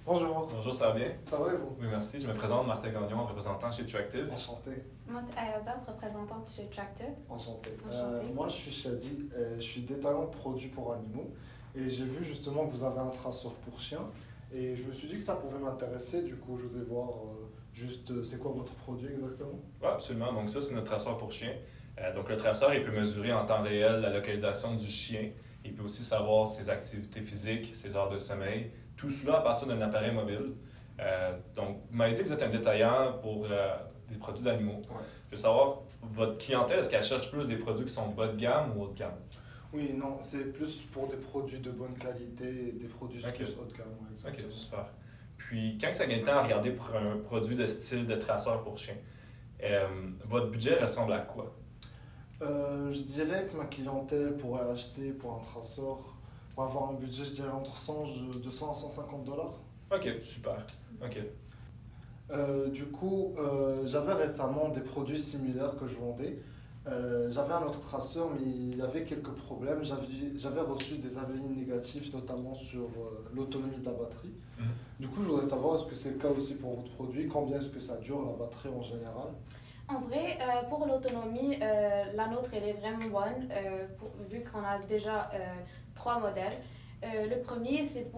Bonjour, Bonjour, ça va bien? ça va et vous? Oui, merci. Je me présente Martin Gagnon, représentant chez Tractive. Enchanté, Moi, c'est Ayazaz, représentante chez Tractive. enchanté. Enchantée. Moi je suis Shadi, je suis détaillant de produits pour animaux et j'ai vu justement que vous avez un traceur pour chiens et je me suis dit que ça pouvait m'intéresser, du coup je voudrais voir c'est quoi votre produit exactement? Oui, absolument. Donc, ça, c'est notre traceur pour chien. Donc, le traceur, il peut mesurer en temps réel la localisation du chien. Il peut aussi savoir ses activités physiques, ses heures de sommeil. Tout cela à partir d'un appareil mobile. Donc, vous m'avez dit que vous êtes un détaillant pour des produits d'animaux. Ouais. Je veux savoir, votre clientèle, est-ce qu'elle cherche plus des produits qui sont bas de gamme ou haut de gamme? Oui, non, c'est plus pour des produits de bonne qualité, des produits Ok. plus haut de gamme, ouais, Ok, exactement. super. Puis, quand ça vient le temps à regarder pour un produit de style de traceur pour chien, votre budget ressemble à quoi? Je dirais que ma clientèle pourrait acheter pour un traceur, pour avoir un budget, je dirais entre 100, de 100 à 150 dollars. Ok, super. Ok. J'avais récemment des produits similaires que je vendais. J'avais un autre traceur, mais il y avait quelques problèmes. J'avais reçu des avis négatifs, notamment sur l'autonomie de la batterie. Mhm. Du coup, je voudrais savoir, est-ce que c'est le cas aussi pour votre produit? Combien est-ce que ça dure, la batterie en général? En vrai, pour l'autonomie, la nôtre, elle est vraiment bonne, vu qu'on a déjà trois modèles. Le premier, c'est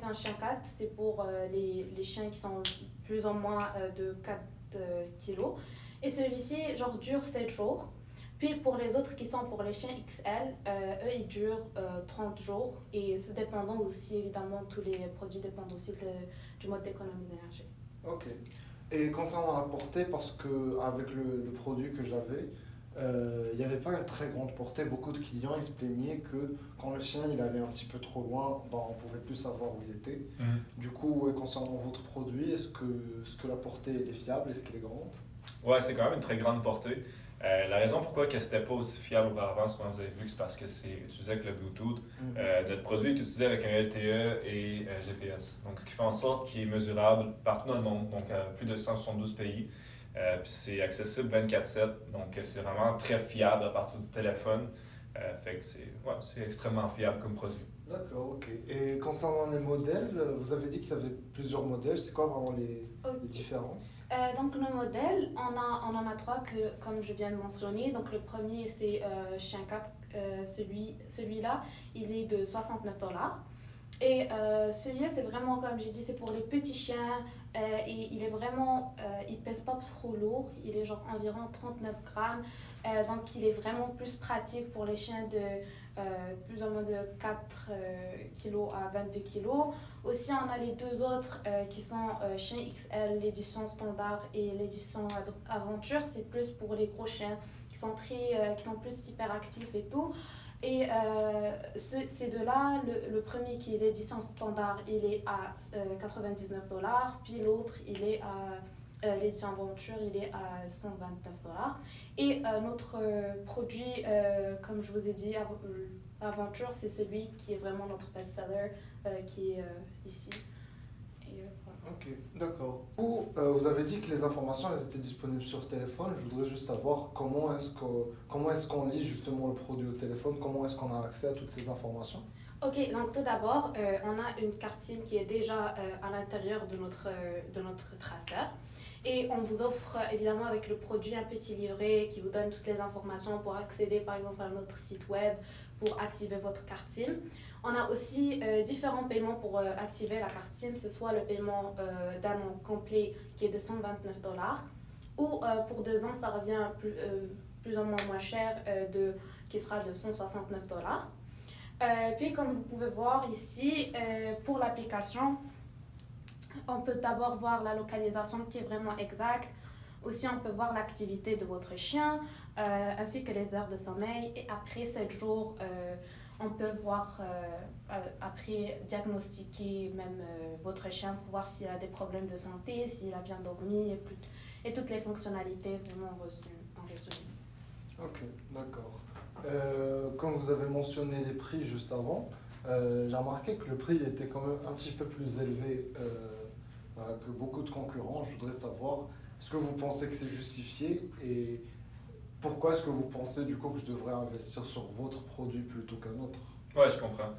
un chien 4, c'est pour les chiens qui sont plus ou moins de 4 kilos. Et celui-ci, genre, dure 7 jours. Puis pour les autres qui sont pour les chiens XL, eux, ils durent 30 jours. Et c'est dépendant aussi, évidemment, tous les produits dépendent aussi du mode d'économie d'énergie. Ok. Et concernant la portée, parce que avec le produit que j'avais, il n'y avait pas une très grande portée. Beaucoup de clients ils se plaignaient que quand le chien il allait un petit peu trop loin, ben, on ne pouvait plus savoir où il était. Mhm. Du coup, ouais, concernant votre produit, est-ce que la portée elle est fiable? Est-ce qu'elle est grande? Ouais, c'est quand même une très grande portée. La raison pourquoi que c'était pas aussi fiable auparavant, souvent vous avez vu que c'est parce que c'est utilisé avec le Bluetooth. Notre produit est utilisé avec un LTE et GPS. Donc, ce qui fait en sorte qu'il est mesurable partout dans le monde, donc à plus de 172 pays. Puis c'est accessible 24/7, donc c'est vraiment très fiable à partir du téléphone. Fait que c'est extrêmement fiable comme produit. D'accord, ok. Et concernant les modèles, vous avez dit qu'il y avait plusieurs modèles. C'est quoi vraiment les différences? Donc nos modèles, on en a trois que, comme je viens de mentionner. Donc le premier c'est Chien 4, celui-là il est de 69 dollars. Et celui-là c'est vraiment comme j'ai dit, c'est pour les petits chiens et il est vraiment, il pèse pas trop lourd, il est genre environ 39 grammes. Donc il est vraiment plus pratique pour les chiens de plus ou moins de 4 kg à 22 kg. Aussi, on a les deux autres qui sont Chien XL, l'édition standard et l'édition aventure. C'est plus pour les gros chiens qui sont plus hyperactifs et tout. Et ces deux-là, le premier qui est l'édition standard, il est à 99 dollars, puis l'autre, il est à l'édition aventure, il est à 129 dollars. Et notre produit, comme je vous ai dit, aventure, c'est celui qui est vraiment notre best-seller, qui est ici. Et voilà. Ok, d'accord. Vous avez dit que les informations elles étaient disponibles sur téléphone. Je voudrais juste savoir comment est-ce qu'on lit justement le produit au téléphone, comment est-ce qu'on a accès à toutes ces informations. Ok, donc tout d'abord, on a une carte SIM qui est déjà à l'intérieur de notre traceur. Et on vous offre évidemment avec le produit un petit livret qui vous donne toutes les informations pour accéder par exemple à notre site web, pour activer votre carte SIM. On a aussi différents paiements pour activer la carte SIM, que ce soit le paiement d'un an complet qui est de 129 dollars ou pour 2 ans ça revient plus ou moins cher qui sera de 169 dollars. Puis comme vous pouvez voir ici, pour l'application, on peut d'abord voir la localisation qui est vraiment exacte. Aussi, on peut voir l'activité de votre chien, ainsi que les heures de sommeil. Et après 7 jours, on peut voir, après diagnostiquer même votre chien pour voir s'il a des problèmes de santé, s'il a bien dormi et toutes les fonctionnalités vraiment en résumé. Ok, d'accord. Comme vous avez mentionné les prix juste avant, j'ai remarqué que le prix était quand même un petit peu plus élevé que beaucoup de concurrents. Je voudrais savoir, est-ce que vous pensez que c'est justifié et pourquoi est-ce que vous pensez du coup que je devrais investir sur votre produit plutôt qu'un autre? Ouais, je comprends.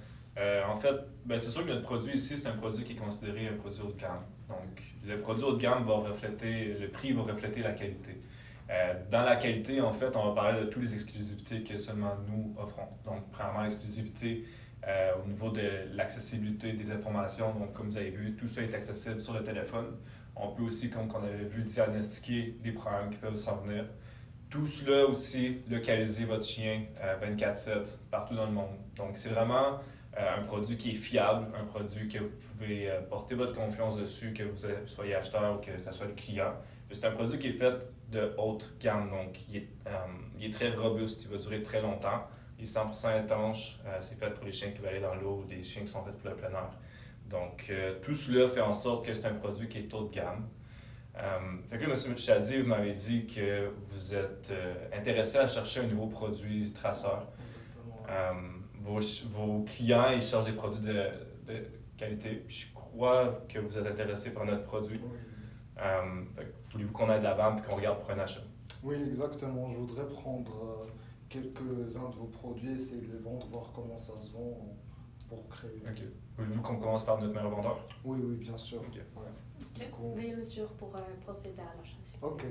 En fait, ben, c'est sûr que notre produit ici, c'est un produit qui est considéré un produit haut de gamme. Donc, le produit haut de gamme va refléter, le prix va refléter la qualité. Dans la qualité, en fait, on va parler de toutes les exclusivités que seulement nous offrons. Donc, premièrement, l'exclusivité au niveau de l'accessibilité des informations. Donc, comme vous avez vu, tout ça est accessible sur le téléphone. On peut aussi, comme on avait vu, diagnostiquer les problèmes qui peuvent s'en venir. Tout cela aussi, localiser votre chien 24/7 partout dans le monde. Donc, c'est vraiment un produit qui est fiable, un produit que vous pouvez porter votre confiance dessus, que vous soyez acheteur ou que ce soit le client. C'est un produit qui est fait de haute gamme, donc il est très robuste, il va durer très longtemps. Il est 100% étanche, c'est fait pour les chiens qui veulent aller dans l'eau ou des chiens qui sont faits pour le plein air. Donc, tout cela fait en sorte que c'est un produit qui est haut de gamme. Fait que là, M. Chadi, vous m'avez dit que vous êtes intéressé à chercher un nouveau produit traceur. Exactement. Vos clients, ils cherchent des produits de qualité. Je crois que vous êtes intéressé par notre produit. Oui. Fait que voulez-vous qu'on aille de l'avant et qu'on regarde pour un achat? Oui, exactement. Je voudrais prendre quelques-uns de vos produits, essayer de les vendre, voir comment ça se vend pour créer. Ok. Voulez-vous qu'on commence par notre meilleur vendeur? Oui, oui, bien sûr. Ok. Ouais. Ok. Du coup- Veuillez me suivre pour procéder à l'achat. Ok.